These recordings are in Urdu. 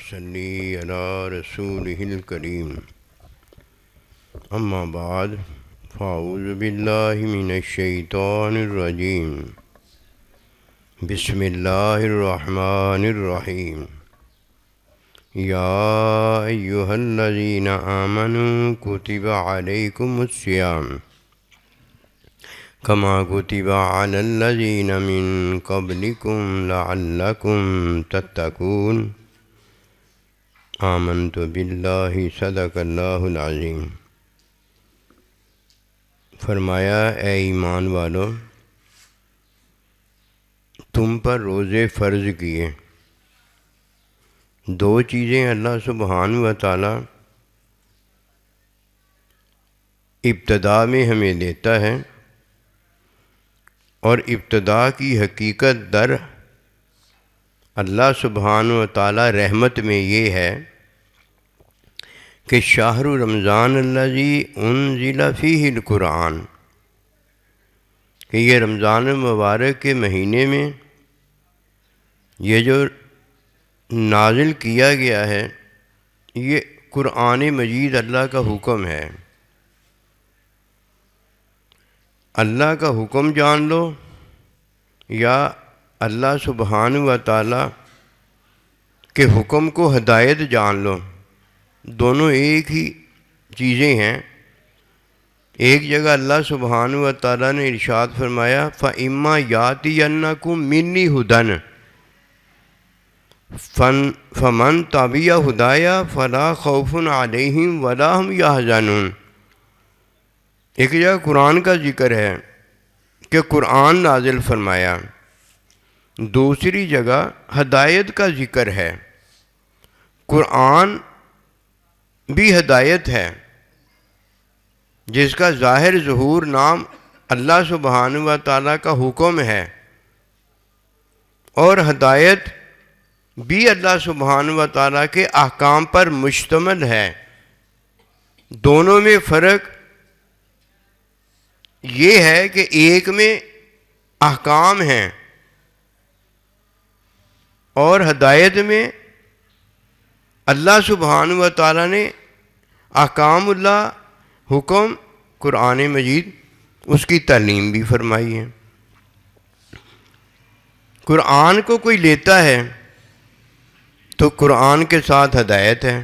صلی علی رسولہ الکریم اما بعد فاعوذ باللہ من الشیطان الرجیم بسم اللہ الرحمن الرحیم یا ایہا الذین آمنوا کتب علیکم الصیام کما کتب علی الذین من قبلکم لعلکم تتقون آمنت باللہ صدق اللہ العظیم۔ فرمایا اے ایمان والو، تم پر روزے فرض کیے۔ دو چیزیں اللہ سبحانہ و تعالیٰ ابتدا میں ہمیں دیتا ہے، اور ابتدا کی حقیقت در اللہ سبحانہ و تعالیٰ رحمت میں یہ ہے کہ شہر رمضان الذی انزل فیہ القرآن، کہ یہ رمضان مبارک کے مہینے میں یہ جو نازل کیا گیا ہے، یہ قرآن مجید اللہ کا حکم ہے۔ اللہ کا حکم جان لو یا اللہ سبحانہ و تعالیٰ کے حکم کو ہدایت جان لو، دونوں ایک ہی چیزیں ہیں۔ ایک جگہ اللہ سبحانہ و تعالیٰ نے ارشاد فرمایا فَإِمَّا يَأْتِيَنَّكُم مِّنِّي هُدًى فَمَن تَبِعَ هُدَايَ فَلَا خَوْفٌ عَلَيْهِمْ وَلَا هُمْ يَحْزَنُونَ۔ ایک جگہ قرآن کا ذکر ہے کہ قرآن نازل فرمایا، دوسری جگہ ہدایت کا ذکر ہے۔ قرآن بھی ہدایت ہے، جس کا ظاہر ظہور نام اللہ سبحانہ و تعالیٰ کا حکم ہے، اور ہدایت بھی اللہ سبحانہ و تعالیٰ کے احکام پر مشتمل ہے۔ دونوں میں فرق یہ ہے کہ ایک میں احکام ہیں اور ہدایت میں اللہ سبحانہ و تعالیٰ نے احکام اللہ، حکم قرآن مجید، اس کی تعلیم بھی فرمائی ہے۔ قرآن کو کوئی لیتا ہے تو قرآن کے ساتھ ہدایت ہے،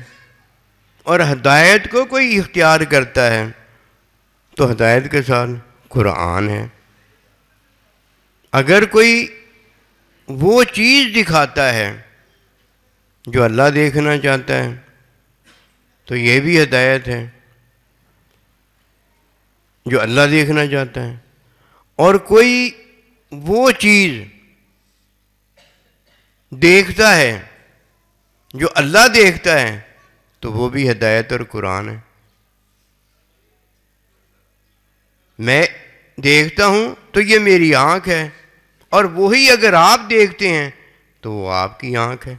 اور ہدایت کو کوئی اختیار کرتا ہے تو ہدایت کے ساتھ قرآن ہے۔ اگر کوئی وہ چیز دکھاتا ہے جو اللہ دیکھنا چاہتا ہے تو یہ بھی ہدایت ہے، جو اللہ دیکھنا چاہتا ہے، اور کوئی وہ چیز دیکھتا ہے جو اللہ دیکھتا ہے تو وہ بھی ہدایت اور قرآن ہے۔ میں دیکھتا ہوں تو یہ میری آنکھ ہے، اور وہی اگر آپ دیکھتے ہیں تو وہ آپ کی آنکھ ہے۔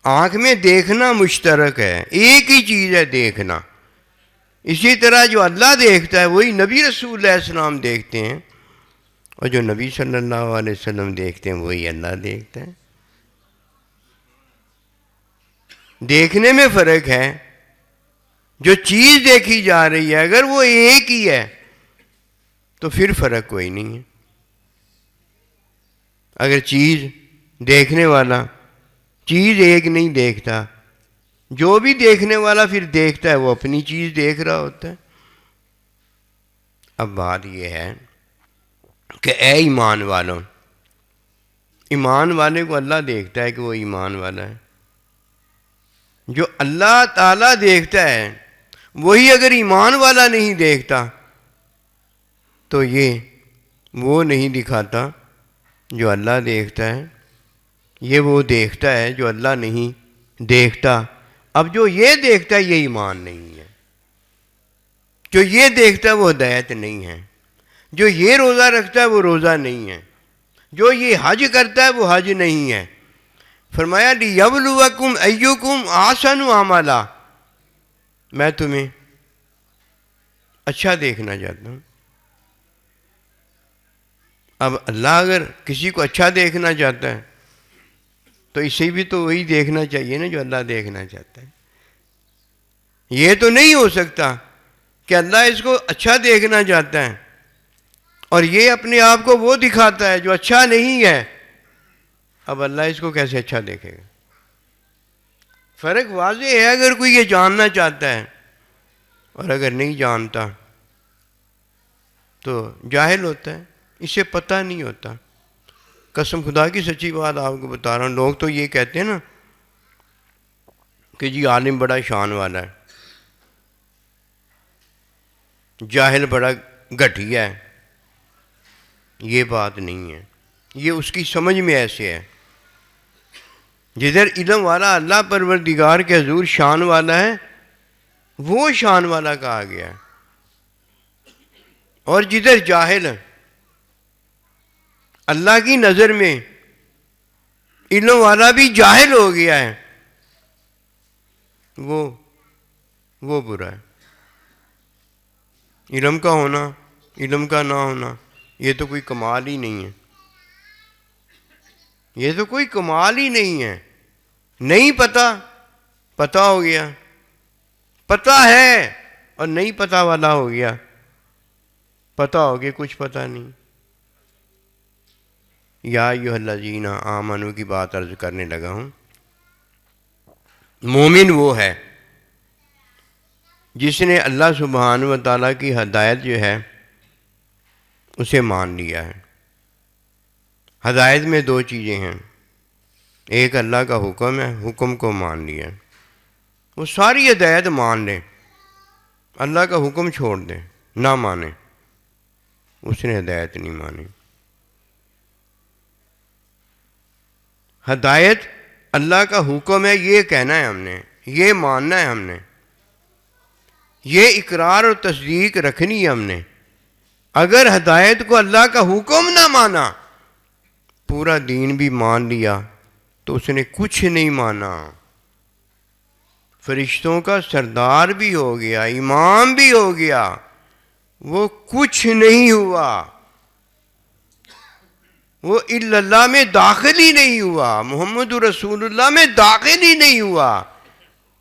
آنکھ میں دیکھنا مشترک ہے، ایک ہی چیز ہے دیکھنا۔ اسی طرح جو اللہ دیکھتا ہے وہی نبی رسول علیہ السلام دیکھتے ہیں، اور جو نبی صلی اللہ علیہ وسلم دیکھتے ہیں وہی اللہ دیکھتا ہے۔ دیکھنے میں فرق ہے، جو چیز دیکھی جا رہی ہے اگر وہ ایک ہی ہے تو پھر فرق کوئی نہیں ہے۔ اگر چیز دیکھنے والا چیز ایک نہیں دیکھتا، جو بھی دیکھنے والا پھر دیکھتا ہے وہ اپنی چیز دیکھ رہا ہوتا ہے۔ اب بات یہ ہے کہ اے ایمان والوں، ایمان والے کو اللہ دیکھتا ہے کہ وہ ایمان والا ہے۔ جو اللہ تعالیٰ دیکھتا ہے وہی اگر ایمان والا نہیں دیکھتا تو یہ وہ نہیں دکھاتا جو اللہ دیکھتا ہے، یہ وہ دیکھتا ہے جو اللہ نہیں دیکھتا۔ اب جو یہ دیکھتا ہے یہ ایمان نہیں ہے، جو یہ دیکھتا ہے وہ ہدایت نہیں ہے، جو یہ روزہ رکھتا ہے وہ روزہ نہیں ہے، جو یہ حج کرتا ہے وہ حج نہیں ہے۔ فرمایا لِيَبْلُوَكُمْ أَيُّكُمْ أَحْسَنُ عَمَلًا، میں تمہیں اچھا دیکھنا چاہتا ہوں۔ اب اللہ اگر کسی کو اچھا دیکھنا چاہتا ہے تو اسے بھی تو وہی دیکھنا چاہیے نا جو اللہ دیکھنا چاہتا ہے. یہ تو نہیں ہو سکتا کہ اللہ اس کو اچھا دیکھنا چاہتا ہے اور یہ اپنے آپ کو وہ دکھاتا ہے جو اچھا نہیں ہے. اب اللہ اس کو کیسے اچھا دیکھے گا؟ فرق واضح ہے. اگر کوئی یہ جاننا چاہتا ہے اور اگر نہیں جانتا تو جاہل ہوتا ہے، اسے پتہ نہیں ہوتا. قسم خدا کی سچی بات آپ کو بتا رہا ہوں. لوگ تو یہ کہتے ہیں نا کہ جی عالم بڑا شان والا ہے، جاہل بڑا گھٹیا ہے. یہ بات نہیں ہے، یہ اس کی سمجھ میں ایسے ہے. جدھر علم والا اللہ پروردگار کے حضور شان والا ہے وہ شان والا کہا گیا ہے، اور جدھر جاہل اللہ کی نظر میں علم والا بھی جاہل ہو گیا ہے وہ برا ہے. علم کا ہونا، علم کا نہ ہونا، یہ تو کوئی کمال ہی نہیں ہے. یہ تو کوئی کمال ہی نہیں ہے. نہیں پتہ ہو گیا، پتہ ہے اور نہیں پتہ والا ہو گیا. پتہ ہو گیا کچھ پتہ نہیں. یا ایھا الذین آمنوا کی بات عرض کرنے لگا ہوں. مومن وہ ہے جس نے اللہ سبحانہ و تعالیٰ کی ہدایت جو ہے اسے مان لیا ہے. ہدایت میں دو چیزیں ہیں. ایک اللہ کا حکم ہے، حکم کو مان لیا. وہ ساری ہدایت مان لیں، اللہ کا حکم چھوڑ دیں، نہ مانیں، اس نے ہدایت نہیں مانی. ہدایت اللہ کا حکم ہے یہ کہنا ہے ہم نے، یہ ماننا ہے ہم نے، یہ اقرار اور تصدیق رکھنی ہے ہم نے. اگر ہدایت کو اللہ کا حکم نہ مانا، پورا دین بھی مان لیا تو اس نے کچھ نہیں مانا. فرشتوں کا سردار بھی ہو گیا، امام بھی ہو گیا، وہ کچھ نہیں ہوا. وہ الا اللہ میں داخل ہی نہیں ہوا، محمد رسول اللہ میں داخل ہی نہیں ہوا.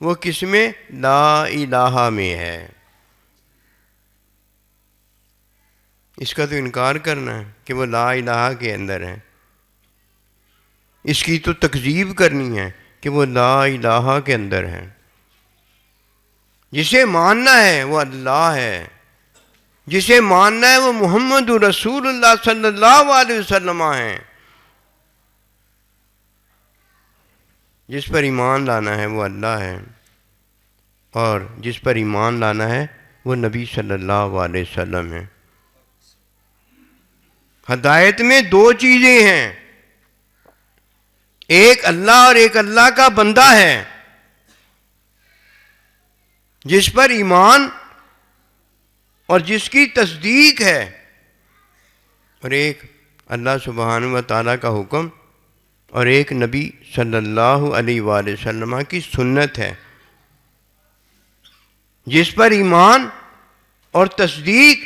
وہ کس میں؟ لا الہ میں ہے. اس کا تو انکار کرنا ہے کہ وہ لا الہ کے اندر ہے. اس کی تو تکذیب کرنی ہے کہ وہ لا الہ کے اندر ہے. جسے ماننا ہے وہ اللہ ہے، جسے ماننا ہے وہ محمد رسول اللہ صلی اللہ علیہ وسلم ہیں. جس پر ایمان لانا ہے وہ اللہ ہے، اور جس پر ایمان لانا ہے وہ نبی صلی اللہ علیہ وسلم ہے. ہدایت میں دو چیزیں ہیں، ایک اللہ اور ایک اللہ کا بندہ ہے جس پر ایمان اور جس کی تصدیق ہے، اور ایک اللہ سبحانہ و تعالیٰ کا حکم اور ایک نبی صلی اللہ علیہ وآلہ وسلم کی سنت ہے. جس پر ایمان اور تصدیق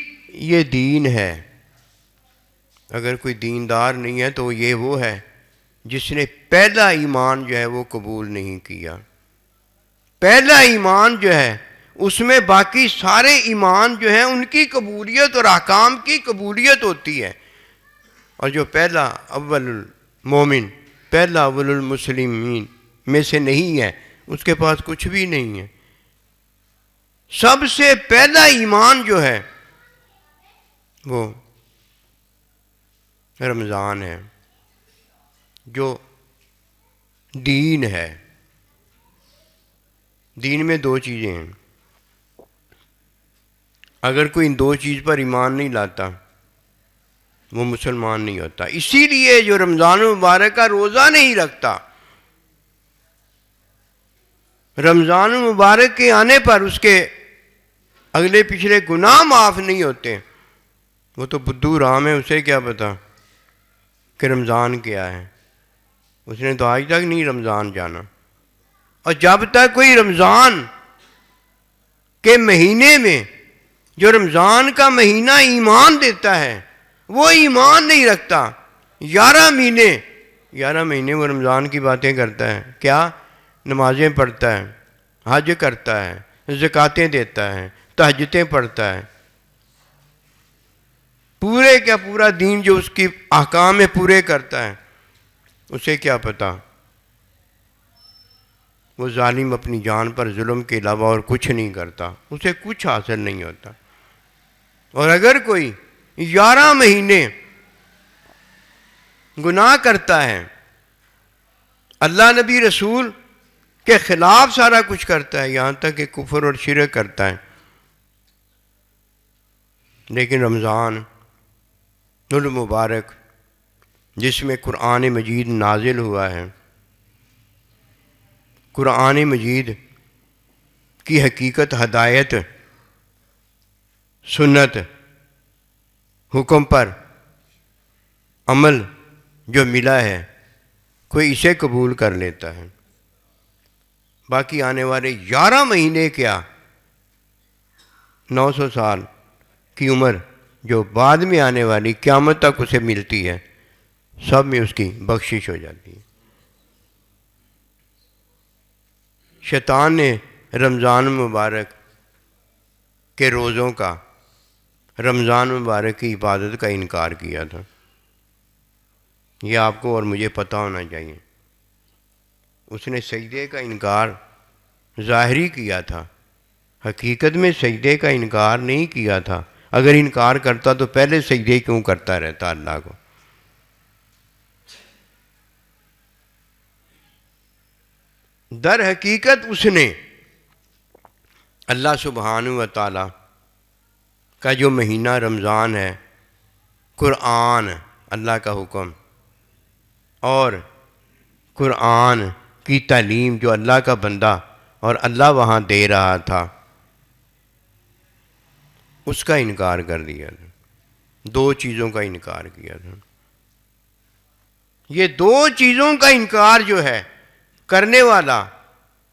یہ دین ہے. اگر کوئی دیندار نہیں ہے تو یہ وہ ہے جس نے پہلا ایمان جو ہے وہ قبول نہیں کیا. پہلا ایمان جو ہے اس میں باقی سارے ایمان جو ہیں ان کی قبولیت اور احکام کی قبولیت ہوتی ہے. اور جو پہلا اول المومن، پہلا اول المسلمین میں سے نہیں ہے، اس کے پاس کچھ بھی نہیں ہے. سب سے پہلا ایمان جو ہے وہ رمضان ہے، جو دین ہے. دین میں دو چیزیں ہیں. اگر کوئی ان دو چیز پر ایمان نہیں لاتا وہ مسلمان نہیں ہوتا. اسی لیے جو رمضان المبارک کا روزہ نہیں رکھتا، رمضان المبارک کے آنے پر اس کے اگلے پچھلے گناہ معاف نہیں ہوتے. وہ تو بدھو رام ہے، اسے کیا پتا کہ رمضان کیا ہے. اس نے تو آج تک نہیں رمضان جانا. اور جب تک کوئی رمضان کے مہینے میں، جو رمضان کا مہینہ ایمان دیتا ہے، وہ ایمان نہیں رکھتا، 11 مہینے 11 مہینے وہ رمضان کی باتیں کرتا ہے، کیا نمازیں پڑھتا ہے، حج کرتا ہے، زکاتیں دیتا ہے، تہجدیں پڑھتا ہے، پورے کیا پورا دین جو اس کی احکام میں پورے کرتا ہے، اسے کیا پتا وہ ظالم اپنی جان پر ظلم کے علاوہ اور کچھ نہیں کرتا، اسے کچھ حاصل نہیں ہوتا۔ اور اگر کوئی 11 مہینے گناہ کرتا ہے، اللہ نبی رسول کے خلاف سارا کچھ کرتا ہے، یہاں تک کہ کفر اور شرک کرتا ہے، لیکن رمضان المبارک جس میں قرآن مجید نازل ہوا ہے، قرآن مجید کی حقیقت، ہدایت، سنت، حکم پر عمل جو ملا ہے، کوئی اسے قبول کر لیتا ہے، باقی آنے والے 11 مہینے کیا 900 سال کی عمر جو بعد میں آنے والی قیامت تک اسے ملتی ہے، سب میں اس کی بخشش ہو جاتی ہے۔ شیطان نے رمضان مبارک کے روزوں کا، رمضان مبارک کی عبادت کا انکار کیا تھا، یہ آپ کو اور مجھے پتہ ہونا چاہیے۔ اس نے سجدے کا انکار ظاہری کیا تھا، حقیقت میں سجدے کا انکار نہیں کیا تھا۔ اگر انکار کرتا تو پہلے سجدے کیوں کرتا رہتا اللہ کو؟ در حقیقت اس نے اللہ سبحانہ و تعالی کا جو مہینہ رمضان ہے، قرآن اللہ کا حکم اور قرآن کی تعلیم جو اللہ کا بندہ اور اللہ وہاں دے رہا تھا، اس کا انکار کر دیا تھا، 2 چیزوں کا انکار کیا تھا۔ یہ 2 چیزوں کا انکار جو ہے کرنے والا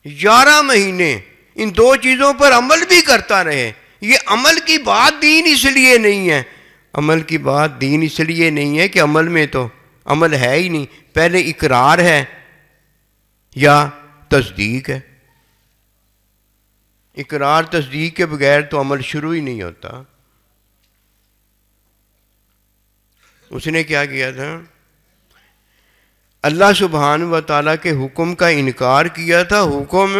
11 مہینے ان 2 چیزوں پر عمل بھی کرتا رہے، یہ عمل کی بات دین اس لیے نہیں ہے، عمل کی بات دین اس لیے نہیں ہے کہ عمل میں تو عمل ہے ہی نہیں، پہلے اقرار ہے یا تصدیق ہے، اقرار تصدیق کے بغیر تو عمل شروع ہی نہیں ہوتا۔ اس نے کیا کیا تھا؟ اللہ سبحانہ و تعالیٰ کے حکم کا انکار کیا تھا۔ حکم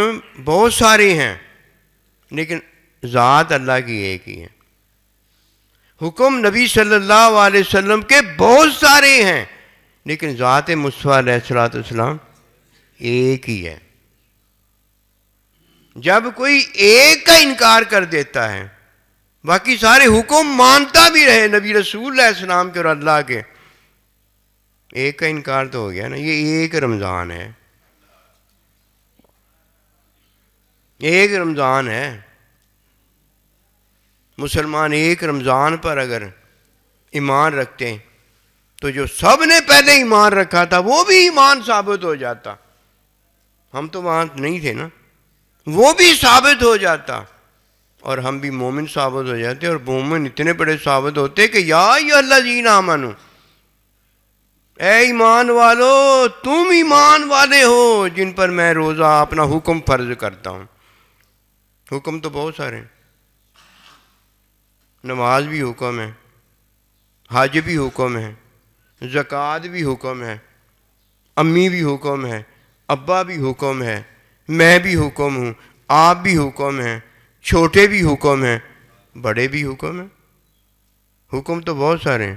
بہت سارے ہیں لیکن ذات اللہ کی ایک ہی ہے، حکم نبی صلی اللہ علیہ وسلم کے بہت سارے ہیں لیکن ذات مصطفیٰ علیہ السلام ایک ہی ہے۔ جب کوئی ایک کا انکار کر دیتا ہے، باقی سارے حکم مانتا بھی رہے نبی رسول علیہ السلام کے اور اللہ کے، ایک کا انکار تو ہو گیا نا۔ یہ ایک رمضان ہے، ایک رمضان ہے۔ مسلمان ایک رمضان پر اگر ایمان رکھتے ہیں تو جو سب نے پہلے ایمان رکھا تھا وہ بھی ایمان ثابت ہو جاتا، ہم تو وہاں نہیں تھے نا، وہ بھی ثابت ہو جاتا اور ہم بھی مومن ثابت ہو جاتے، اور مومن اتنے بڑے ثابت ہوتے کہ یا ایھا الذین آمنو، اے ایمان والو تم ایمان والے ہو جن پر میں روزہ اپنا حکم فرض کرتا ہوں۔ حکم تو بہت سارے ہیں، نماز بھی حکم ہے، حج بھی حکم ہے، زکوٰۃ بھی حکم ہے، امی بھی حکم ہے، ابا بھی حکم ہے، میں بھی حکم ہوں، آپ بھی حکم ہیں، چھوٹے بھی حکم ہیں، بڑے بھی حکم ہیں۔ حکم تو بہت سارے ہیں،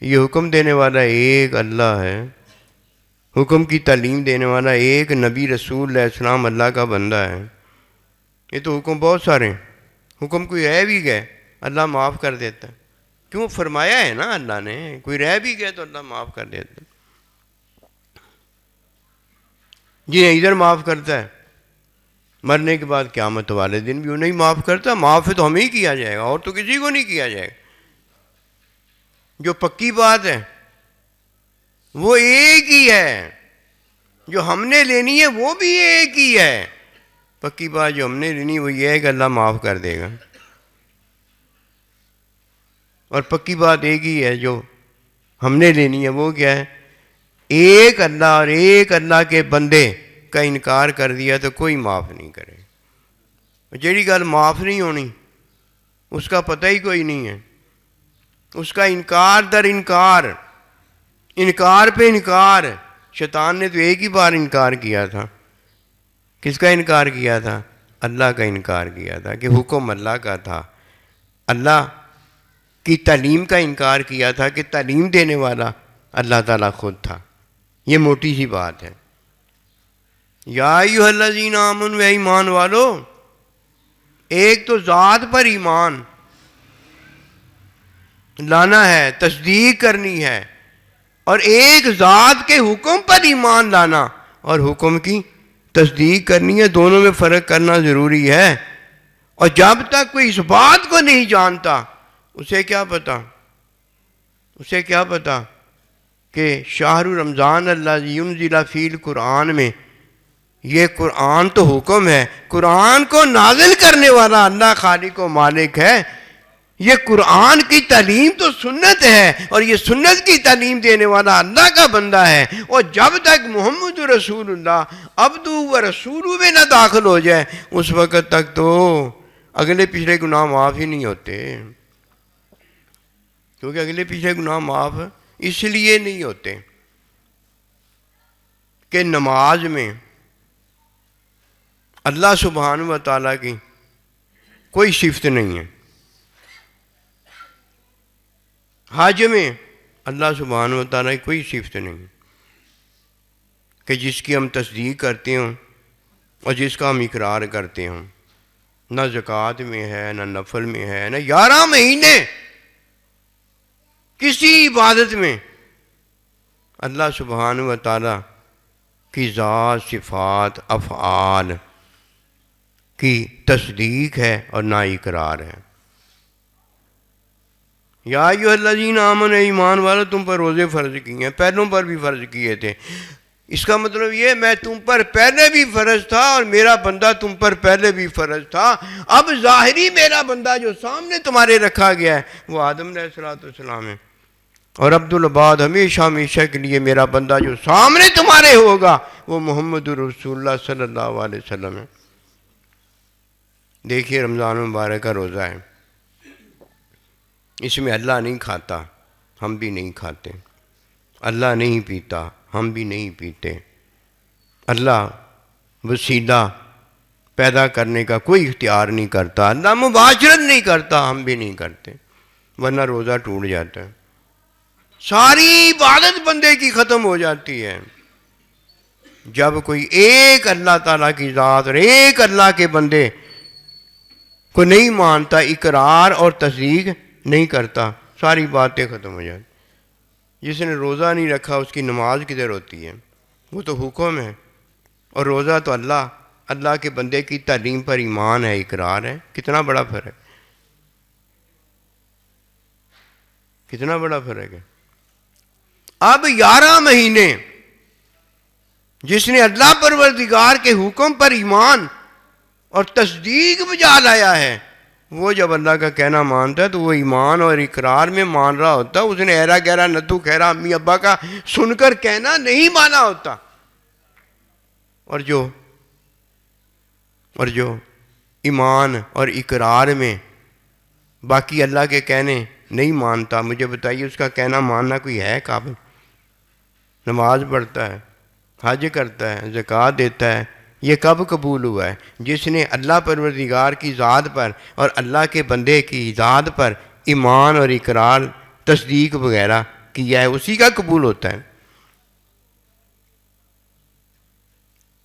یہ حکم دینے والا ایک اللہ ہے، حکم کی تعلیم دینے والا ایک نبی رسول علیہ السلام اللہ کا بندہ ہے۔ یہ تو حکم بہت سارے ہیں، حکم کوئی رہ بھی گئے اللہ معاف کر دیتا ہے، کیوں فرمایا ہے نا اللہ نے، کوئی رہ بھی گئے تو اللہ معاف کر دیتا ہے۔ جنہیں ادھر معاف کرتا ہے مرنے کے بعد قیامت والے دن بھی انہیں معاف کرتا ہے، معاف تو ہمیں ہی کیا جائے گا اور تو کسی کو نہیں کیا جائے گا۔ جو پکی بات ہے وہ ایک ہی ہے، جو ہم نے لینی ہے وہ بھی ایک ہی ہے۔ پکی بات جو ہم نے لینی وہ یہ ہے کہ اللہ معاف کر دے گا، اور پکی بات ایک ہی ہے جو ہم نے لینی ہے وہ کیا ہے ایک اللہ اور ایک اللہ کے بندے کا انکار کر دیا تو کوئی معاف نہیں کرے۔ جیڑی گل معاف نہیں ہونی اس کا پتہ ہی کوئی نہیں ہے، اس کا انکار در انکار، انکار پہ انکار۔ شیطان نے تو ایک ہی بار انکار کیا تھا۔ کس کا انکار کیا تھا؟ اللہ کا انکار کیا تھا کہ حکم اللہ کا تھا۔ اللہ کی تعلیم کا انکار کیا تھا کہ تعلیم دینے والا اللہ تعالیٰ خود تھا۔ یہ موٹی سی بات ہے۔ یا ایھا الذین آمنوا، اے ایمان والو، ایک تو ذات پر ایمان لانا ہے، تصدیق کرنی ہے، اور ایک ذات کے حکم پر ایمان لانا اور حکم کی تصدیق کرنی ہے۔ دونوں میں فرق کرنا ضروری ہے۔ اور جب تک کوئی اس بات کو نہیں جانتا اسے کیا پتا کہ شہر رمضان الذی انزل فیہ القرآن میں یہ قرآن تو حکم ہے، قرآن کو نازل کرنے والا اللہ خالق و مالک ہے، یہ قرآن کی تعلیم تو سنت ہے اور یہ سنت کی تعلیم دینے والا اللہ کا بندہ ہے۔ اور جب تک محمد رسول اللہ عبدہ و رسولہ میں نہ داخل ہو جائے اس وقت تک تو اگلے پچھلے گناہ معاف ہی نہیں ہوتے۔ کیونکہ اگلے پچھلے گناہ معاف اس لیے نہیں ہوتے کہ نماز میں اللہ سبحانہ و تعالیٰ کی کوئی صفت نہیں ہے، حج میں اللہ سبحانہ و تعالیٰ کی کوئی صفت نہیں کہ جس کی ہم تصدیق کرتے ہوں اور جس کا ہم اقرار کرتے ہوں۔ نہ زکوٰۃ میں ہے، نہ نفل میں ہے، نہ 11 مہینے کسی عبادت میں اللہ سبحانہ و تعالیٰ کی ذات، صفات، افعال کی تصدیق ہے اور نہ اقرار ہے۔ یا ایھا الذین آمنوا، ایمان والو، تم پر روزے فرض کیے ہیں، پہلوں پر بھی فرض کیے تھے۔ اس کا مطلب یہ میں تم پر پہلے بھی فرض تھا اور میرا بندہ تم پر پہلے بھی فرض تھا۔ اب ظاہری میرا بندہ جو سامنے تمہارے رکھا گیا ہے وہ آدم علیہ السلام ہے، اور عبدالعباد ہمیشہ ہمیشہ کے لیے میرا بندہ جو سامنے تمہارے ہوگا وہ محمد رسول اللہ صلی اللہ علیہ وسلم ہے۔ دیکھیے رمضان مبارک کا روزہ ہے، اس میں اللہ نہیں کھاتا، ہم بھی نہیں کھاتے، اللہ نہیں پیتا، ہم بھی نہیں پیتے، اللہ وسیلہ پیدا کرنے کا کوئی اختیار نہیں کرتا، اللہ مباشرت نہیں کرتا، ہم بھی نہیں کرتے، ورنہ روزہ ٹوٹ جاتا ہے، ساری عبادت بندے کی ختم ہو جاتی ہے۔ جب کوئی ایک اللہ تعالیٰ کی ذات اور ایک اللہ کے بندے کو نہیں مانتا، اقرار اور تصدیق نہیں کرتا، ساری باتیں ختم ہو جاتی۔ جس نے روزہ نہیں رکھا اس کی نماز کدھر ہوتی ہے؟ وہ تو حکم ہے، اور روزہ تو اللہ کے بندے کی تعلیم پر ایمان ہے، اقرار ہے۔ کتنا بڑا فرق، کتنا بڑا فرق ہے۔ اب 11 مہینے جس نے اللہ پروردگار کے حکم پر ایمان اور تصدیق بجا لایا ہے، وہ جب اللہ کا کہنا مانتا ہے تو وہ ایمان اور اقرار میں مان رہا ہوتا، اس نے ایرا گہرا نتو خیرا امی ابا کا سن کر کہنا نہیں مانا ہوتا۔ اور جو ایمان اور اقرار میں باقی اللہ کے کہنے نہیں مانتا، مجھے بتائیے اس کا کہنا ماننا کوئی ہے قابل؟ نماز پڑھتا ہے، حج کرتا ہے، زکوٰۃ دیتا ہے، یہ کب قبول ہوا ہے؟ جس نے اللہ پروردگار کی ذات پر اور اللہ کے بندے کی ذات پر ایمان اور اقرار، تصدیق وغیرہ کیا ہے، اسی کا قبول ہوتا ہے۔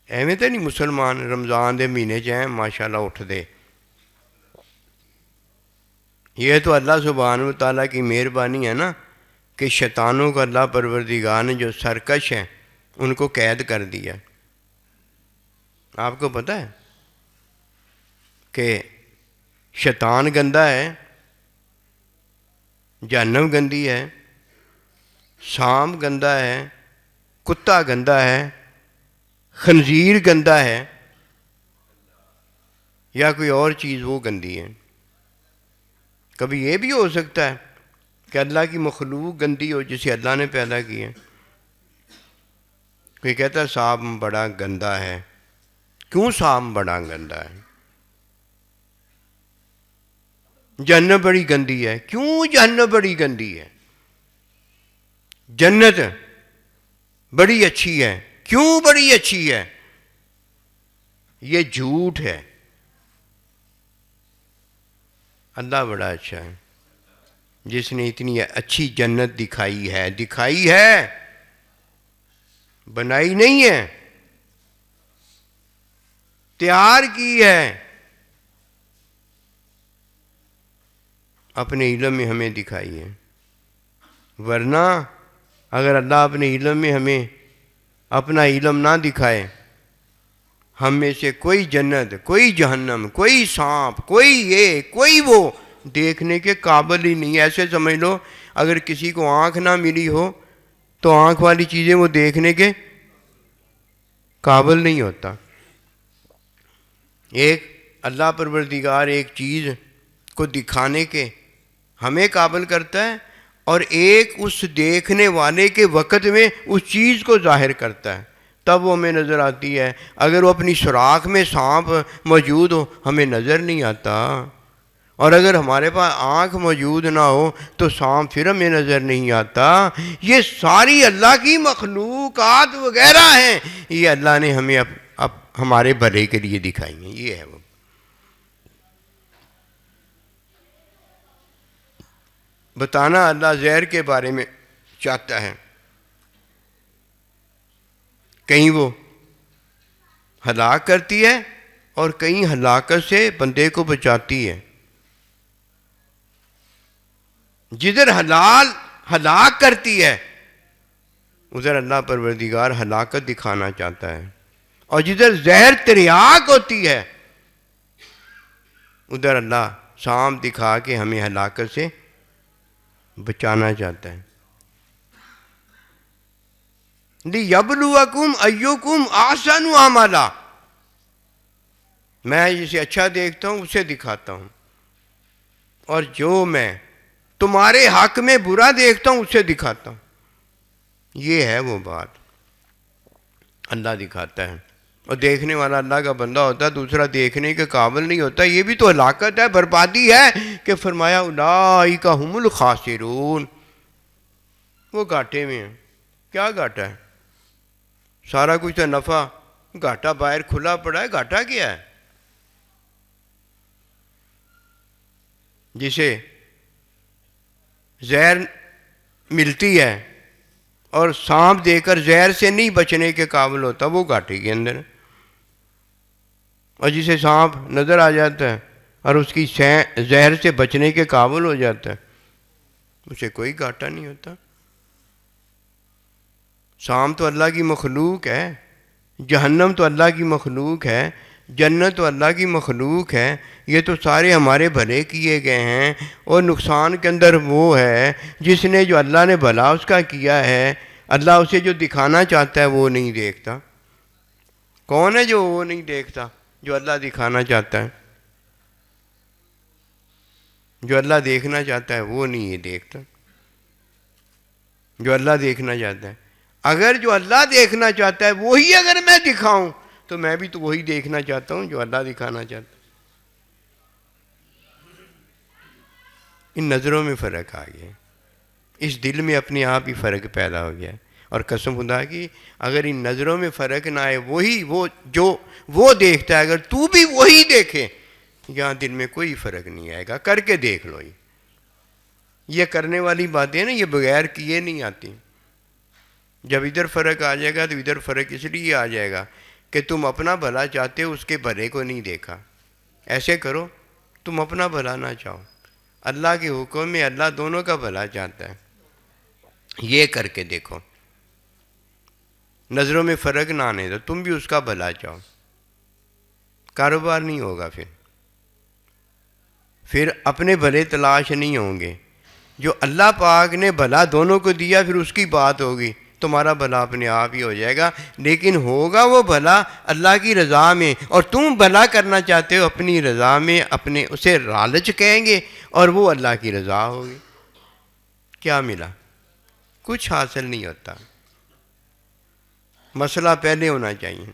ایویں تو نہیں مسلمان رمضان دے مہینے چ ماشاءاللہ اٹھ دے۔ یہ تو اللہ سبحانہ و تعالیٰ کی مہربانی ہے نا کہ شیطانوں کو اللہ پروردگار نے جو سرکش ہیں ان کو قید کر دیا۔ آپ کو پتہ ہے کہ شیطان گندا ہے، جہنم گندی ہے، سانپ گندا ہے، کتا گندا ہے، خنزیر گندا ہے، یا کوئی اور چیز وہ گندی ہے۔ کبھی یہ بھی ہو سکتا ہے کہ اللہ کی مخلوق گندی ہو جسے اللہ نے پیدا کی ہے۔ کوئی کہتا ہے صاحب بڑا گندا ہے. کیوں صاحب بڑا گندا ہے؟ جنت بڑی گندی ہے. کیوں جنت بڑی گندی ہے؟ جنت بڑی اچھی ہے. کیوں بڑی اچھی ہے؟ یہ جھوٹ ہے. اللہ بڑا اچھا ہے جس نے اتنی اچھی جنت دکھائی ہے بنائی نہیں ہے، تیار کی ہے. اپنے علم میں ہمیں دکھائی ہے. ورنہ اگر اللہ اپنے علم میں ہمیں اپنا علم نہ دکھائے، ہم میں سے کوئی جنت، کوئی جہنم، کوئی سانپ، کوئی یہ کوئی وہ دیکھنے کے قابل ہی نہیں. ایسے سمجھ لو اگر کسی کو آنکھ نہ ملی ہو تو آنکھ والی چیزیں وہ دیکھنے کے قابل نہیں ہوتا. ایک اللہ پروردگار ایک چیز کو دکھانے کے ہمیں قابل کرتا ہے، اور ایک اس دیکھنے والے کے وقت میں اس چیز کو ظاہر کرتا ہے، تب وہ ہمیں نظر آتی ہے. اگر وہ اپنی سوراخ میں سانپ موجود ہو ہمیں نظر نہیں آتا، اور اگر ہمارے پاس آنکھ موجود نہ ہو تو سانپ پھر ہمیں نظر نہیں آتا. یہ ساری اللہ کی مخلوقات وغیرہ ہیں، یہ اللہ نے ہمیں اب ہمارے بھلے کے لیے دکھائی ہیں. یہ ہے وہ. بتانا اللہ زہر کے بارے میں چاہتا ہے. کہیں وہ ہلاک کرتی ہے اور کہیں ہلاکت سے بندے کو بچاتی ہے. جدھر ہلاک کرتی ہے ادھر اللہ پروردگار ہلاکت دکھانا چاہتا ہے، اور جدھر زہر تریاک ہوتی ہے ادھر اللہ سانپ دکھا کے ہمیں ہلاکت سے بچانا چاہتا ہے. لِيَبْلُوَكُمْ أَيُّكُمْ أَحْسَنُ عَمَلًا. میں جسے اچھا دیکھتا ہوں اسے دکھاتا ہوں، اور جو میں تمہارے حق میں برا دیکھتا ہوں اسے دکھاتا ہوں. یہ ہے وہ بات. اللہ دکھاتا ہے، اور دیکھنے والا اللہ کا بندہ ہوتا ہے، دوسرا دیکھنے کے قابل نہیں ہوتا. یہ بھی تو ہلاکت ہے، بربادی ہے کہ فرمایا اولئک ھم الخاسرون. وہ گھاٹے میں ہیں. کیا گھاٹا ہے؟ سارا کچھ تو نفع، گھاٹا باہر کھلا پڑا ہے. گھاٹا کیا ہے؟ جسے زہر ملتی ہے اور سانپ دے کر زہر سے نہیں بچنے کے قابل ہوتا، وہ گھاٹے کے اندر ہے. اور جسے سانپ نظر آ جاتا ہے اور اس کی زہر سے بچنے کے قابل ہو جاتا ہے، اسے کوئی گھاٹا نہیں ہوتا. سانپ تو اللہ کی مخلوق ہے، جہنم تو اللہ کی مخلوق ہے، جنت تو اللہ کی مخلوق ہے. یہ تو سارے ہمارے بھلے کیے گئے ہیں، اور نقصان کے اندر وہ ہے جس نے جو اللہ نے بھلا اس کا کیا ہے، اللہ اسے جو دکھانا چاہتا ہے وہ نہیں دیکھتا. کون ہے جو وہ نہیں دیکھتا؟ جو اللہ دکھانا چاہتا ہے. جو اللہ دیکھنا چاہتا ہے وہ نہیں یہ دیکھتا. جو اللہ دیکھنا چاہتا ہے، اگر جو اللہ دیکھنا چاہتا ہے وہی اگر میں دکھاؤں تو میں بھی تو وہی دیکھنا چاہتا ہوں جو اللہ دکھانا چاہتا ہے. ان نظروں میں فرق آ گیا، اس دل میں اپنے آپ ہی فرق پیدا ہو گیا. اور قسم خدا کی اگر ان نظروں میں فرق نہ آئے، وہی وہ جو وہ دیکھتا ہے، اگر تو بھی وہی دیکھے، یہاں دل میں کوئی فرق نہیں آئے گا. کر کے دیکھ لو. یہ کرنے والی باتیں نا یہ بغیر کیے نہیں آتی. جب ادھر فرق آ جائے گا تو ادھر فرق اس لیے آ جائے گا کہ تم اپنا بھلا چاہتے ہو، اس کے بھلے کو نہیں دیکھا. ایسے کرو، تم اپنا بھلا نہ چاہو، اللہ کے حکم میں اللہ دونوں کا بھلا چاہتا ہے. یہ کر کے دیکھو، نظروں میں فرق نہ آنے دو، تم بھی اس کا بھلا چاہو. کاروبار نہیں ہوگا. پھر اپنے بھلے تلاش نہیں ہوں گے. جو اللہ پاک نے بھلا دونوں کو دیا پھر اس کی بات ہوگی، تمہارا بھلا اپنے آپ ہی ہو جائے گا. لیکن ہوگا وہ بھلا اللہ کی رضا میں، اور تم بھلا کرنا چاہتے ہو اپنی رضا میں، اپنے اسے لالچ کہیں گے، اور وہ اللہ کی رضا ہوگی. کیا ملا؟ کچھ حاصل نہیں ہوتا. مسئلہ پہلے ہونا چاہیے.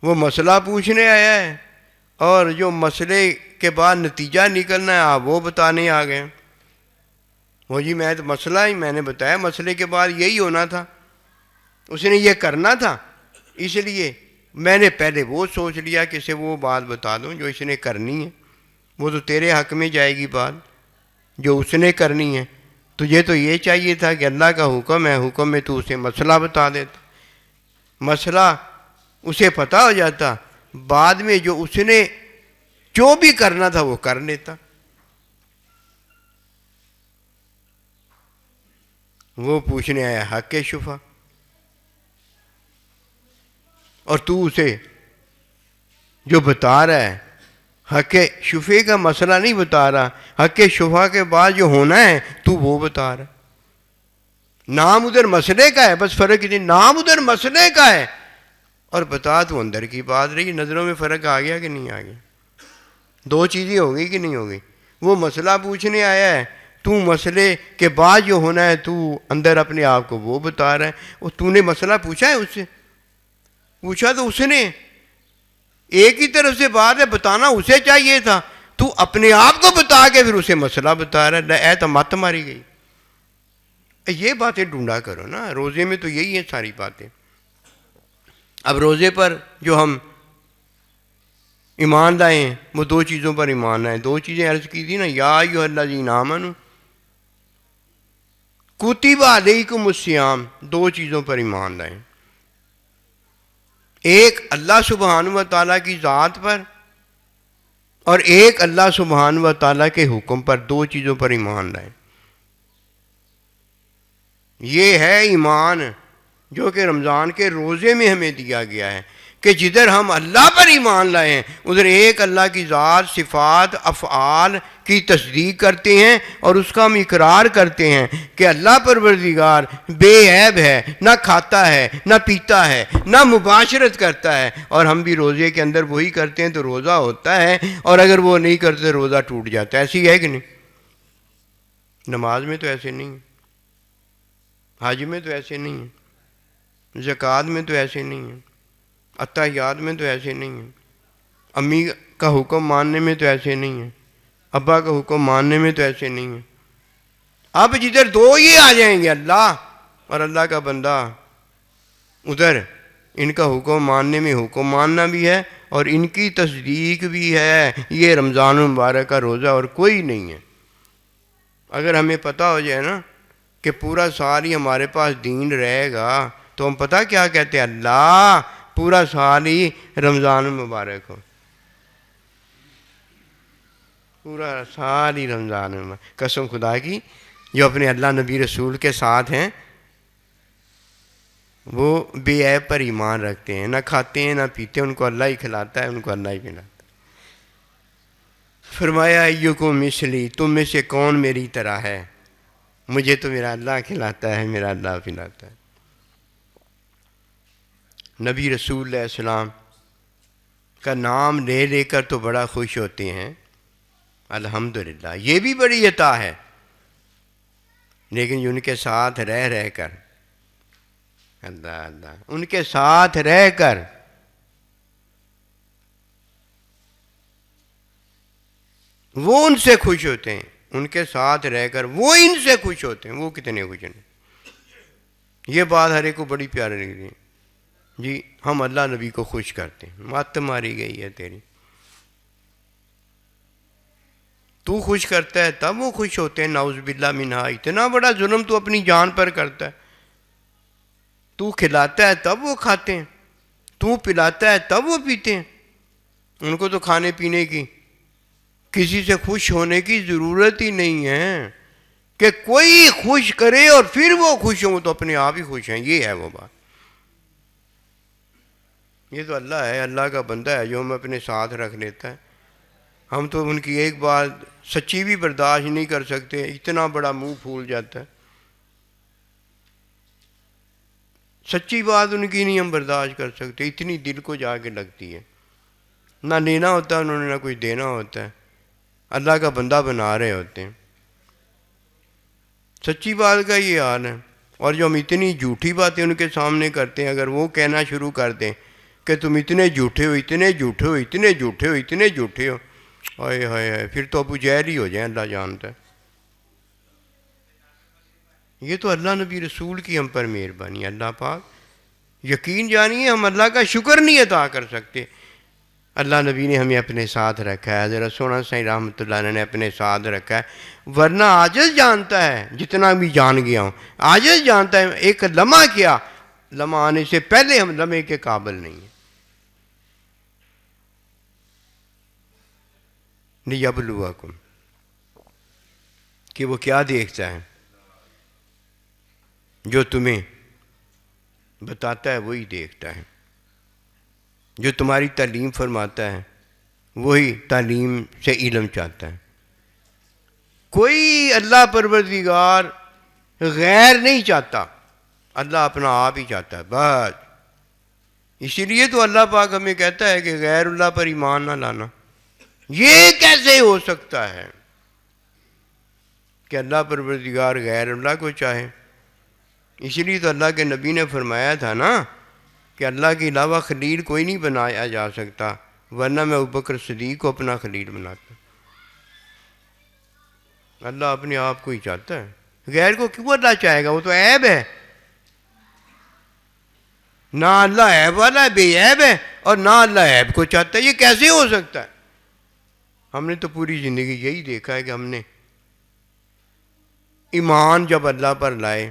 وہ مسئلہ پوچھنے آیا ہے اور جو مسئلے کے بعد نتیجہ نکلنا ہے آپ وہ بتانے آ گئے. وہ جی میں تو مسئلہ ہی میں نے بتایا مسئلے کے بعد یہی ہونا تھا, اس نے یہ کرنا تھا, اس لیے میں نے پہلے وہ سوچ لیا کہ اسے وہ بات بتا دوں جو اس نے کرنی ہے. وہ تو تیرے حق میں جائے گی بات جو اس نے کرنی ہے. تجھے تو یہ چاہیے تھا کہ اللہ کا حکم ہے, حکم میں تو اسے مسئلہ بتا دیتا, مسئلہ اسے پتہ ہو جاتا, بعد میں جو اس نے جو بھی کرنا تھا وہ کر لیتا. وہ پوچھنے آیا حق شفا, اور تو اسے جو بتا رہا ہے حق شفے کا مسئلہ نہیں بتا رہا, حق شفا کے بعد جو ہونا ہے تو وہ بتا رہا. نام ادھر مسئلے کا ہے, بس فرق اتنی, نام ادھر مسئلے کا ہے اور بتا تو اندر کی بات رہی. نظروں میں فرق آ گیا کہ نہیں آ گیا؟ دو چیزیں ہو گئی کہ نہیں ہو گئی؟ وہ مسئلہ پوچھنے آیا ہے, تو مسئلے کے بعد جو ہونا ہے تو اندر اپنے آپ کو وہ بتا رہا ہے. اور تو نے مسئلہ پوچھا ہے اس سے؟ پوچھا تو اس نے, ایک ہی طرف سے بات ہے, بتانا اسے چاہیے تھا, تو اپنے آپ کو بتا کے پھر اسے مسئلہ بتا رہا ہے. تو مت ماری گئی. یہ باتیں ڈھونڈا کرو نا, روزے میں تو یہی ہیں ساری باتیں. اب روزے پر جو ہم ایمان لائیں وہ دو چیزوں پر ایمان لائیں. دو چیزیں عرض کی تھی نا, یا ایھا الذین آمنوا کتب علیکم الصیام, دو چیزوں پر ایمان لائیں. ایک اللہ سبحانہ و تعالیٰ کی ذات پر اور ایک اللہ سبحانہ و تعالیٰ کے حکم پر, دو چیزوں پر ایمان لائیں. یہ ہے ایمان جو کہ رمضان کے روزے میں ہمیں دیا گیا ہے کہ جدھر ہم اللہ پر ایمان لائے ہیں ادھر ایک اللہ کی ذات, صفات, افعال کی تصدیق کرتے ہیں اور اس کا ہم اقرار کرتے ہیں کہ اللہ پروردگار بے عیب ہے, نہ کھاتا ہے نہ پیتا ہے نہ مباشرت کرتا ہے. اور ہم بھی روزے کے اندر وہی کرتے ہیں تو روزہ ہوتا ہے, اور اگر وہ نہیں کرتے روزہ ٹوٹ جاتا ہے. ایسی ہے کہ نہیں؟ نماز میں تو ایسے نہیں, حج میں تو ایسے نہیں ہے, زکوٰۃ میں تو ایسے نہیں ہے, عطیات میں تو ایسے نہیں ہیں, امی کا حکم ماننے میں تو ایسے نہیں ہیں, ابا کا حکم ماننے میں تو ایسے نہیں ہیں. اب جدھر دو ہی آ جائیں گے, اللہ اور اللہ کا بندہ, ادھر ان کا حکم ماننے میں حکم ماننا بھی ہے اور ان کی تصدیق بھی ہے. یہ رمضان المبارک کا روزہ اور کوئی نہیں ہے. اگر ہمیں پتہ ہو جائے نا کہ پورا سال ہی ہمارے پاس دین رہے گا تو ہم پتہ کیا کہتے ہیں, اللہ پورا سال ہی رمضان المبارک ہو, پورا سال ہی رمضان المبارک. قسم خدا کی جو اپنے اللہ نبی رسول کے ساتھ ہیں وہ بے عیب پر ایمان رکھتے ہیں, نہ کھاتے ہیں نہ پیتے, ان کو اللہ ہی کھلاتا ہے, ان کو اللہ ہی پلاتا ہے. فرمایا ایکم مثلی, تم میں سے کون میری طرح ہے, مجھے تو میرا اللہ کھلاتا ہے, میرا اللہ پلاتا ہے. نبی رسول علیہ السلام کا نام لے لے کر تو بڑا خوش ہوتے ہیں, الحمدللہ, یہ بھی بڑی عطا ہے. لیکن ان کے ساتھ رہ رہ کر, اللہ اللہ, ان کے ساتھ رہ کر وہ ان سے خوش ہوتے ہیں, ان کے ساتھ رہ کر وہ ان سے خوش ہوتے ہیں. وہ کتنے خوش ہیں. یہ بات ہر ایک کو بڑی پیاری لگتی ہے. جی ہم اللہ نبی کو خوش کرتے ہیں, مت ماری گئی ہے تیری. تو خوش کرتا ہے تب وہ خوش ہوتے ہیں, نعوذ باللہ منہا. اتنا بڑا ظلم تو اپنی جان پر کرتا ہے. تو کھلاتا ہے تب وہ کھاتے ہیں, تو پلاتا ہے تب وہ پیتے ہیں. ان کو تو کھانے پینے کی, کسی سے خوش ہونے کی ضرورت ہی نہیں ہے کہ کوئی خوش کرے اور پھر وہ خوش ہوں, تو اپنے آپ ہی خوش ہیں. یہ ہے وہ بات. یہ تو اللہ ہے, اللہ کا بندہ ہے جو ہم اپنے ساتھ رکھ لیتا ہے. ہم تو ان کی ایک بات سچی بھی برداشت نہیں کر سکتے, اتنا بڑا منہ پھول جاتا ہے. سچی بات ان کی نہیں ہم برداشت کر سکتے, اتنی دل کو جا کے لگتی ہے. نہ لینا ہوتا ہے انہوں نے, نہ کچھ دینا ہوتا ہے, اللہ کا بندہ بنا رہے ہوتے ہیں. سچی بات کا یہ حال ہے. اور جو ہم اتنی جھوٹی باتیں ان کے سامنے کرتے ہیں، اگر وہ کہنا شروع کر دیں کہ تم اتنے جھوٹے ہو، اتنے جھوٹے ہو، اتنے جھوٹے ہو، اتنے جھوٹے ہو، ہائے ہائے ہائے، پھر تو ابو جہل ہی ہو جائیں، اللہ جانتا ہے۔ یہ تو اللہ نبی رسول کی ہم پر مہربانی ہے۔ اللہ پاک یقین جانیے ہم اللہ کا شکر نہیں ادا کر سکتے۔ اللہ نبی نے ہمیں اپنے ساتھ رکھا ہے، حضرت سونا سائیں رحمۃ اللہ علیہ نے اپنے ساتھ رکھا ہے، ورنہ عاجز جانتا ہے، جتنا بھی جان گیا ہوں عاجز جانتا ہے، ایک لمحہ کیا، لمحہ آنے سے پہلے ہم لمحے کے قابل نہیں ہیں۔ لیبلوکم، کہ وہ کیا دیکھتا ہے؟ جو تمہیں بتاتا ہے وہی دیکھتا ہے، جو تمہاری تعلیم فرماتا ہے وہی تعلیم سے علم چاہتا ہے۔ کوئی اللہ پروردگار غیر نہیں چاہتا، اللہ اپنا آپ ہی چاہتا ہے بس۔ اسی لیے تو اللہ پاک ہمیں کہتا ہے کہ غیر اللہ پر ایمان نہ لانا۔ یہ کیسے ہو سکتا ہے کہ اللہ پروردگار غیر اللہ کو چاہے؟ اسی لیے تو اللہ کے نبی نے فرمایا تھا نا کہ اللہ کے علاوہ خلیل کوئی نہیں بنایا جا سکتا، ورنہ میں ابوبکر صدیق کو اپنا خلیل بناتا۔ اللہ اپنے آپ کو ہی چاہتا ہے، غیر کو کیوں اللہ چاہے گا؟ وہ تو عیب ہے۔ نہ اللہ عیب والا ہے، بے عیب ہے، اور نہ اللہ عیب کو چاہتا ہے۔ یہ کیسے ہو سکتا ہے؟ ہم نے تو پوری زندگی یہی دیکھا ہے کہ ہم نے ایمان جب اللہ پر لائے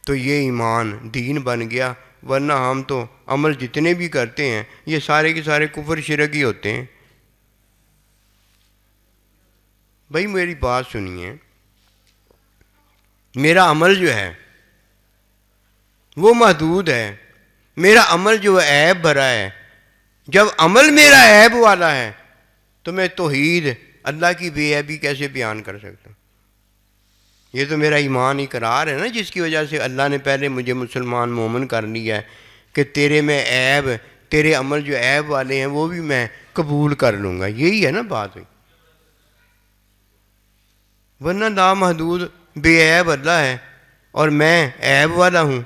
تو یہ ایمان دین بن گیا، ورنہ ہم تو عمل جتنے بھی کرتے ہیں یہ سارے کے سارے کفر شرک ہی ہوتے ہیں۔ بھائی میری بات سنیے، میرا عمل جو ہے وہ محدود ہے، میرا عمل جو ہے عیب بھرا ہے۔ جب عمل میرا عیب والا ہے تو میں توحید اللہ کی بے عیبی کیسے بیان کر سکتا ہوں؟ یہ تو میرا ایمان اقرار ہے نا، جس کی وجہ سے اللہ نے پہلے مجھے مسلمان مومن کر لیا ہے کہ تیرے میں عیب، تیرے عمل جو عیب والے ہیں وہ بھی میں قبول کر لوں گا۔ یہی ہے نا بات ہوئی، ورنہ لامحدود بے عیب اللہ ہے اور میں عیب والا ہوں،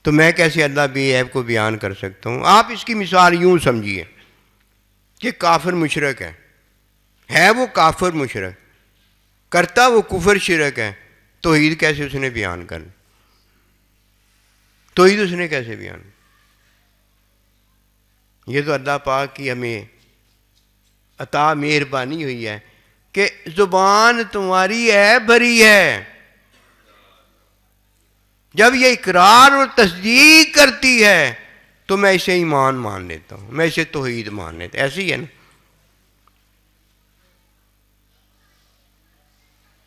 تو میں کیسے اللہ بے عیب کو بیان کر سکتا ہوں؟ آپ اس کی مثال یوں سمجھیے کہ کافر مشرک ہے وہ کافر مشرک، کرتا وہ کفر شرک ہے، توحید کیسے اس نے بیان کر؟ توحید اس نے کیسے بیان؟ یہ تو اللہ پاک کی ہمیں عطا مہربانی ہوئی ہے کہ زبان تمہاری عیب بھری ہے، جب یہ اقرار اور تصدیق کرتی ہے تو میں اسے ایمان مان لیتا ہوں، میں اسے توحید مان لیتا ہوں۔ ایسے ہی ہے نا،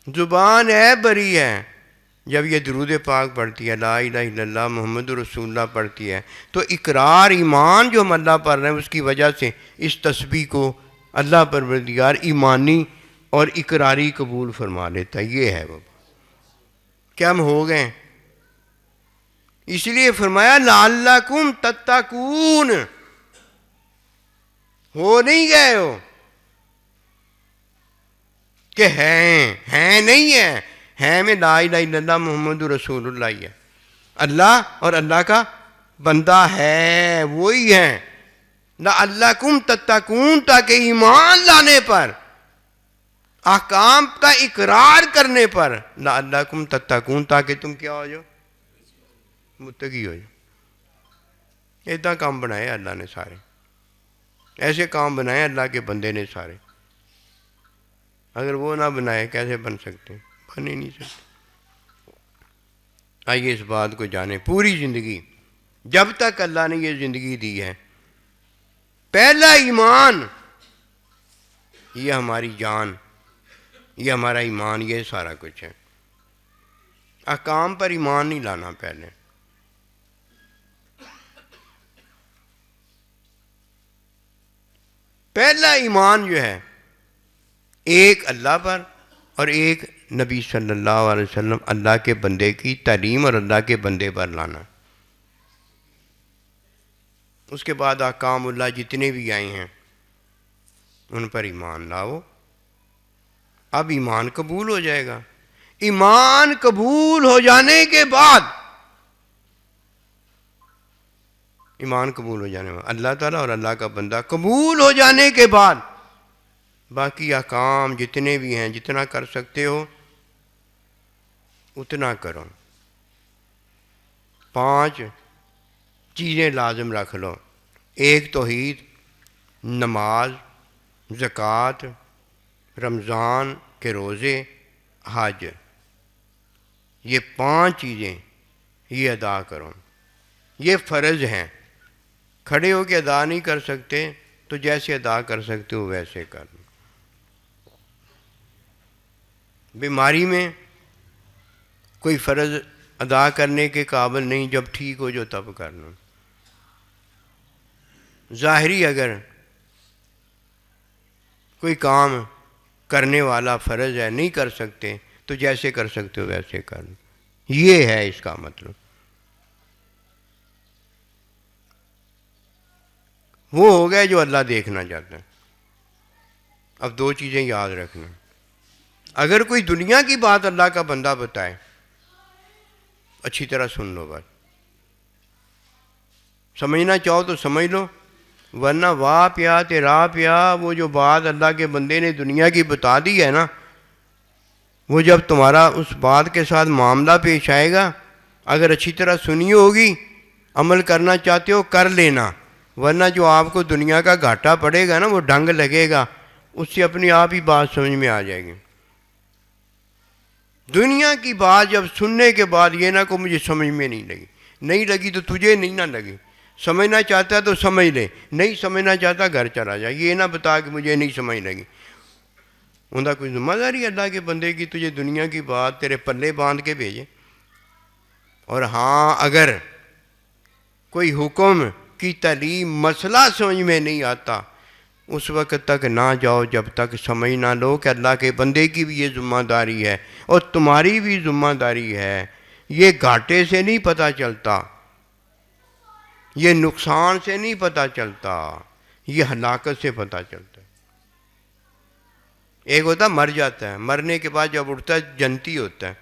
زبان عیب بھری ہے، جب یہ درود پاک پڑھتی ہے، لا الہ الا اللہ محمد رسول اللہ پڑھتی ہے، تو اقرار ایمان جو ہم اللہ پڑھ رہے ہیں اس کی وجہ سے اس تسبیح کو اللہ پروردگار ایمانی اور اقراری قبول فرما لیتا ہے۔ یہ ہے وہ کہ ہم ہو گئے، اس لیے فرمایا لعلکم تتقون، ہو نہیں گئے ہو کہ ہیں نہیں ہیں میں لا الہ الا اللہ محمد رسول اللہ ہی ہے، اللہ اور اللہ کا بندہ ہے وہی ہے۔ لعلکم تتقون، تاکہ ایمان لانے پر، احکام کا اقرار کرنے پر، لعلکم تتقون، تاکہ تم کیا ہو جاؤ؟ متقی ہو جاؤ۔ اتنا کام بنائے اللہ نے سارے، ایسے کام بنائے اللہ کے بندے نے سارے، اگر وہ نہ بنائے کیسے بن سکتے؟ بن ہی نہیں سکتے۔ آئیے اس بات کو جانیں، پوری زندگی جب تک اللہ نے یہ زندگی دی ہے، پہلا ایمان یہ ہماری جان، یہ ہمارا ایمان، یہ سارا کچھ ہے۔ احکام پر ایمان نہیں لانا پہلے، پہلا ایمان جو ہے ایک اللہ پر اور ایک نبی صلی اللہ علیہ وسلم اللہ کے بندے کی تعلیم اور اللہ کے بندے پر لانا۔ اس کے بعد احکام اللہ جتنے بھی آئے ہیں ان پر ایمان لاؤ، اب ایمان قبول ہو جائے گا۔ ایمان قبول ہو جانے کے بعد، ایمان قبول ہو جانے میں اللہ تعالیٰ اور اللہ کا بندہ قبول ہو جانے کے بعد باقی احکام جتنے بھی ہیں، جتنا کر سکتے ہو اتنا کرو. 5 چیزیں لازم رکھ لو. 1 توحید، نماز، زکوٰۃ، رمضان کے روزے، حج. یہ 5 چیزیں یہ ادا کرو. یہ فرض ہیں. کھڑے ہو کے ادا نہیں کر سکتے تو جیسے ادا کر سکتے ہو ویسے کر لو. بیماری میں کوئی فرض ادا کرنے کے قابل نہیں، جب ٹھیک ہو جو تب کر لو. ظاہری اگر کوئی کام کرنے والا فرض ہے نہیں کر سکتے تو جیسے کر سکتے ہو ویسے کر لو. یہ ہے اس کا مطلب. وہ ہو گئے جو اللہ دیکھنا چاہتا ہے. اب 2 چیزیں یاد رکھنا. اگر کوئی دنیا کی بات اللہ کا بندہ بتائے اچھی طرح سن لو، بات سمجھنا چاہو تو سمجھ لو، ورنہ واہ پیا تیرا پیا. وہ جو بات اللہ کے بندے نے دنیا کی بتا دی ہے نا، وہ جب تمہارا اس بات کے ساتھ معاملہ پیش آئے گا، اگر اچھی طرح سنی ہوگی، عمل کرنا چاہتے ہو کر لینا، ورنہ جو آپ کو دنیا کا گھاٹا پڑے گا نا، وہ ڈنگ لگے گا، اس سے اپنی آپ ہی بات سمجھ میں آ جائے گی. دنیا کی بات جب سننے کے بعد یہ نہ کو مجھے سمجھ میں نہیں لگی تو تجھے نہیں نہ لگی. سمجھنا چاہتا ہے تو سمجھ لے، نہیں سمجھنا چاہتا گھر چلا جا. یہ نہ بتا کہ مجھے نہیں سمجھ لگی. ان کا کوئی ذمہ داری اللہ کے بندے کی تجھے دنیا کی بات تیرے پلے باندھ کے بھیجے. اور ہاں اگر کوئی حکم کی تعلیم مسئلہ سمجھ میں نہیں آتا، اس وقت تک نہ جاؤ جب تک سمجھ نہ لو کہ اللہ کے بندے کی بھی یہ ذمہ داری ہے اور تمہاری بھی ذمہ داری ہے. یہ گھاٹے سے نہیں پتہ چلتا، یہ نقصان سے نہیں پتہ چلتا، یہ ہلاکت سے پتہ چلتا ہے. ایک ہوتا ہے مر جاتا ہے، مرنے کے بعد جب اٹھتا ہے جنتی ہوتا ہے.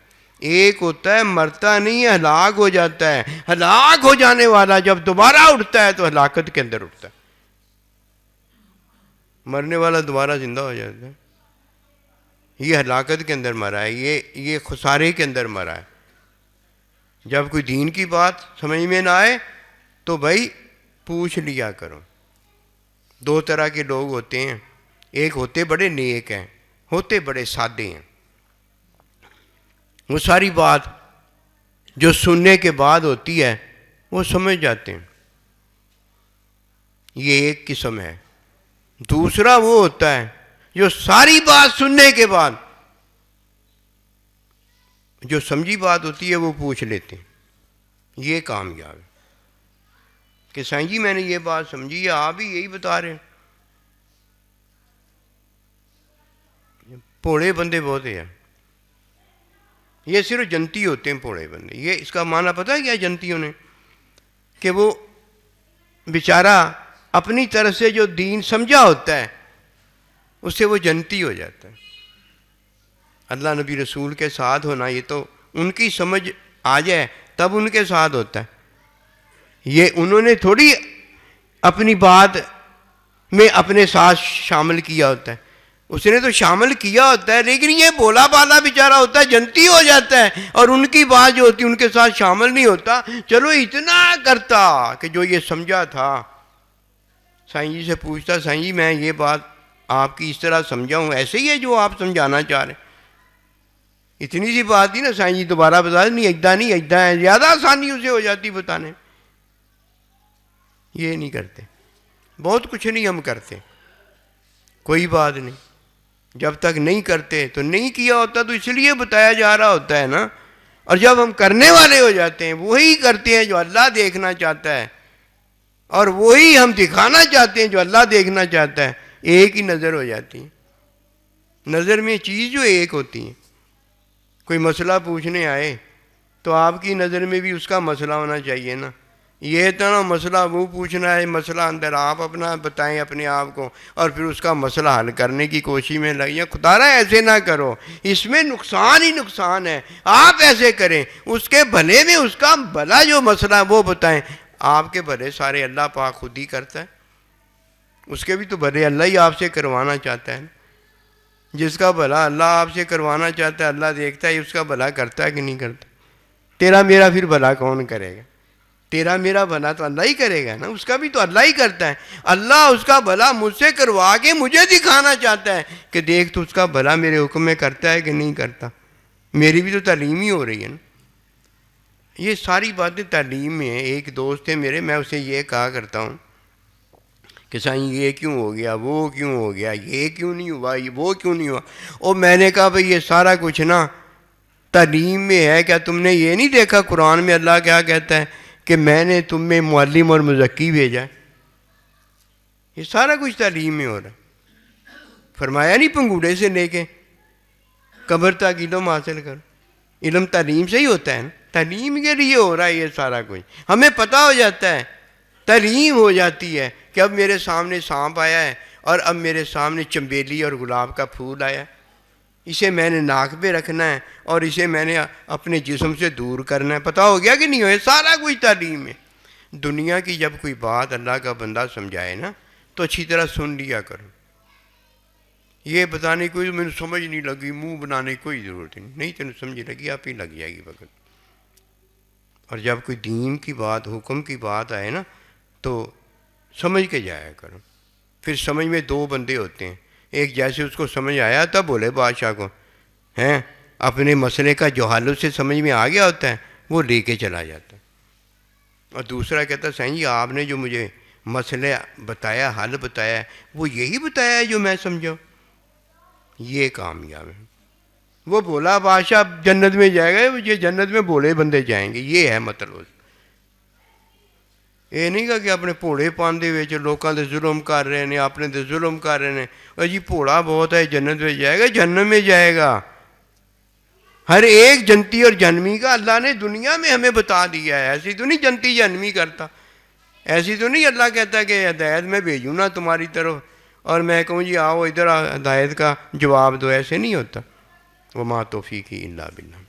ایک ہوتا ہے مرتا نہیں ہے، ہلاک ہو جاتا ہے. ہلاک ہو جانے والا جب دوبارہ اٹھتا ہے تو ہلاکت کے اندر اٹھتا ہے. مرنے والا دوبارہ زندہ ہو جاتا ہے. یہ ہلاکت کے اندر مرا ہے، یہ خسارے کے اندر مرا ہے. جب کوئی دین کی بات سمجھ میں نہ آئے تو بھائی پوچھ لیا کرو. 2 طرح کے لوگ ہوتے ہیں. ایک ہوتے بڑے نیک ہیں، ہوتے بڑے سادے ہیں. وہ ساری بات جو سننے کے بعد ہوتی ہے وہ سمجھ جاتے ہیں. یہ ایک قسم ہے. دوسرا وہ ہوتا ہے جو ساری بات سننے کے بعد جو سمجھی بات ہوتی ہے وہ پوچھ لیتے ہیں. یہ کامیاب ہے کہ سائیں جی میں نے یہ بات سمجھی ہے، آپ بھی یہی بتا رہے ہیں. پوڑے بندے بہت ہیں. یہ صرف جنتی ہوتے ہیں پوڑے بندے. یہ اس کا معنی پتہ ہے کیا جنتیوں نے؟ کہ وہ بیچارہ اپنی طرف سے جو دین سمجھا ہوتا ہے اس سے وہ جنتی ہو جاتا ہے. اللہ نبی رسول کے ساتھ ہونا یہ تو ان کی سمجھ آ جائے تب ان کے ساتھ ہوتا ہے. یہ انہوں نے تھوڑی اپنی بات میں اپنے ساتھ شامل کیا ہوتا ہے. اس نے تو شامل کیا ہوتا ہے لیکن یہ بولا بالا بیچارہ ہوتا ہے، جنتی ہو جاتا ہے اور ان کی بات جو ہوتی ہے ان کے ساتھ شامل نہیں ہوتا. چلو اتنا کرتا کہ جو یہ سمجھا تھا سائیں جی سے پوچھتا، سائیں جی میں یہ بات آپ کی اس طرح سمجھا ہوں، ایسے ہی ہے جو آپ سمجھانا چاہ رہے ہیں. اتنی سی بات تھی نا، سائیں جی دوبارہ بتا نہیں اجدا نہیں اجدا ہے، زیادہ آسانی اسے ہو جاتی بتانے. یہ نہیں کرتے. بہت کچھ نہیں ہم کرتے، کوئی بات نہیں. جب تک نہیں کرتے تو نہیں کیا ہوتا تو اس لیے بتایا جا رہا ہوتا ہے نا. اور جب ہم کرنے والے ہو جاتے ہیں وہی کرتے ہیں جو اللہ دیکھنا چاہتا ہے اور وہی ہم دکھانا چاہتے ہیں جو اللہ دیکھنا چاہتا ہے. ایک ہی نظر ہو جاتی ہے. نظر میں چیز جو ایک ہوتی ہے. کوئی مسئلہ پوچھنے آئے تو آپ کی نظر میں بھی اس کا مسئلہ ہونا چاہیے نا. یہ تو نا مسئلہ وہ پوچھنا ہے، مسئلہ اندر آپ اپنا بتائیں اپنے آپ کو، اور پھر اس کا مسئلہ حل کرنے کی کوشش میں لگیں۔ خدارا ایسے نہ کرو، اس میں نقصان ہی نقصان ہے۔ آپ ایسے کریں، اس کے بھلے میں اس کا بھلا جو مسئلہ ہے وہ بتائیں۔ آپ کے بھلے سارے اللہ پاک خود ہی کرتا ہے، اس کے بھی تو بھلے اللہ ہی آپ سے کروانا چاہتا ہے۔ جس کا بھلا اللہ آپ سے کروانا چاہتا ہے، اللہ دیکھتا ہے اس کا بھلا کرتا ہے کہ نہیں کرتا۔ تیرا میرا پھر بھلا کون کرے گا؟ تیرا میرا بھلا تو اللہ ہی کرے گا نا، اس کا بھی تو اللہ ہی کرتا ہے۔ اللہ اس کا بھلا مجھ سے کروا کے مجھے دکھانا چاہتا ہے کہ دیکھ تو اس کا بھلا میرے حکم میں کرتا ہے کہ نہیں کرتا۔ میری بھی تو تعلیم ہی ہو رہی ہے نا۔ یہ ساری باتیں تعلیم میں ہیں۔ ایک دوست ہے میرے، میں اسے یہ کہا کرتا ہوں کہ سائیں یہ کیوں ہو گیا، وہ کیوں ہو گیا، یہ کیوں نہیں ہوا، وہ کیوں نہیں ہوا۔ اور میں نے کہا بھئی یہ سارا کچھ نا تعلیم میں ہے۔ کیا تم نے یہ نہیں دیکھا قرآن میں اللہ کیا کہتا ہے کہ میں نے تم میں معلم اور مزکی بھیجا ہے؟ یہ سارا کچھ تعلیم میں ہو رہا ہے۔ فرمایا نہیں پنگوڑے سے لے کے قبر تک علم حاصل کرو۔ علم تعلیم سے ہی ہوتا ہے نا، تعلیم کے لیے ہو رہا ہے یہ سارا کچھ۔ ہمیں پتہ ہو جاتا ہے، تعلیم ہو جاتی ہے کہ اب میرے سامنے سانپ آیا ہے اور اب میرے سامنے چنبیلی اور گلاب کا پھول آیا ہے، اسے میں نے ناک پہ رکھنا ہے اور اسے میں نے اپنے جسم سے دور کرنا ہے۔ پتہ ہو گیا کہ نہیں ہو؟ سارا کچھ تعلیم ہے۔ دنیا کی جب کوئی بات اللہ کا بندہ سمجھائے نا تو اچھی طرح سن لیا کرو۔ یہ بتانے کوئی میں نے سمجھ نہیں لگی، منہ بنانے کوئی ضرورت نہیں تینوں سمجھ لگی آپ ہی لگ جائے گی وقت۔ اور جب کوئی دین کی بات، حکم کی بات آئے نا تو سمجھ کے جایا کرو۔ پھر سمجھ میں دو بندے ہوتے ہیں، ایک جیسے اس کو سمجھ آیا تھا بولے بادشاہ کو ہیں اپنے مسئلے کا جو حل اس سے سمجھ میں آ گیا ہوتا ہے وہ لے کے چلا جاتا ہے، اور دوسرا کہتا ہے سائیں جی آپ نے جو مجھے مسئلہ بتایا، حل بتایا ہے، وہ یہی بتایا ہے جو میں سمجھا۔ یہ کامیاب ہے۔ وہ بولا بادشاہ جنت میں جائے گا، یہ جنت میں بولے بندے جائیں گے، یہ ہے مطلب۔ یہ نہیں کہا کہ اپنے پوڑے پاندے ہوئے جو لوگوں دے ظلم کر رہے ہیں، اپنے دے ظلم کر رہے ہیں، اور جی پوڑا بہت ہے جنت میں جائے گا، جنت میں جائے گا۔ ہر ایک جنتی اور جنمی کا اللہ نے دنیا میں ہمیں بتا دیا ہے۔ ایسی تو نہیں جنتی جنمی کرتا، ایسی تو نہیں اللہ کہتا کہ ہدایت میں بھیجوں نا تمہاری طرف اور میں کہوں جی آؤ ادھر ہدایت کا جواب دو، ایسے نہیں ہوتا۔ وما توفیقی الا باللہ۔